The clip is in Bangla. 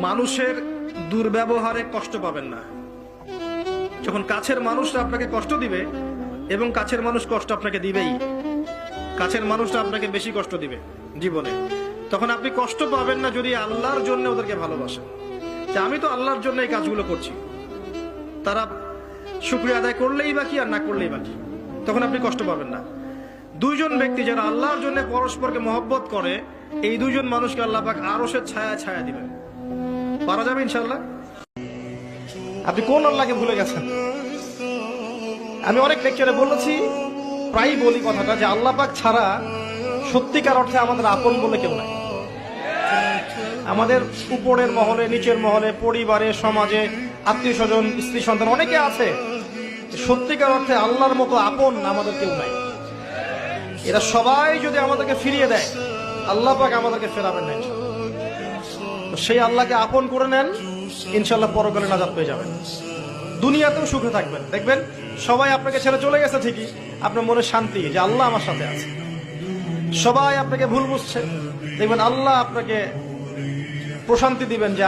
মানুষের দুর্ব্যবহারে কষ্ট পাবেন না। যখন কাছের মানুষরা আপনাকে কষ্ট দিবে, এবং কাছের মানুষ কষ্ট আপনাকে দিবেই, কাছের মানুষরা আপনাকে বেশি কষ্ট দিবে জীবনে, তখন আপনি কষ্ট পাবেন না যদি আল্লাহর জন্য ওদেরকে ভালোবাসেন, যে আমি তো আল্লাহর জন্য এই কাজগুলো করছি, তারা শুকরিয়া আদায় করলেই বাকি আর না করলেই বাকি, তখন আপনি কষ্ট পাবেন না। দুইজন ব্যক্তি যারা আল্লাহর জন্য পরস্পরকে মহব্বত করে, এই দুইজন মানুষকে আল্লাহ পাক আরশের ছায়া ছায়া দিবেন। পারা যাবে ইনশাআল্লাহ। আপনি কোন আল্লাহকে ভুলে গেছেন? আমি অনেক লেকচারে বলেছি, প্রায় বলি কথাটা, যে আল্লাহ পাক ছাড়া সত্যিকার অর্থে আমাদের আপন বলে কেউ নাই। আমাদের উপরের মহলে, নিচের মহলে, পরিবারে, সমাজে, আত্মীয় স্বজন, স্ত্রী সন্তান অনেকে আছে, সত্যিকার অর্থে আল্লাহর মতো আপন আমাদের কেউ নাই। এরা সবাই যদি আমাদেরকে ফিরিয়ে দেয়, আল্লাহ পাক আমাদেরকে ফেরাবেন না ইনশাআল্লাহ। সেই আল্লাহকে আপন করে নেন, ইনশাআল্লাহ পরকালে নাজাত পেয়ে যাবেন, দুনিয়াতেও সুখে থাকবেন। দেখবেন সবাই আপনাকে ছেড়ে চলে গেছে ঠিকই, আপনার মনে শান্তি যে আল্লাহ আমার সাথে আছে। সবাই আপনাকে ভুল বুঝছে, দেখবেন আল্লাহ আপনাকে প্রশান্তি দিবেন যে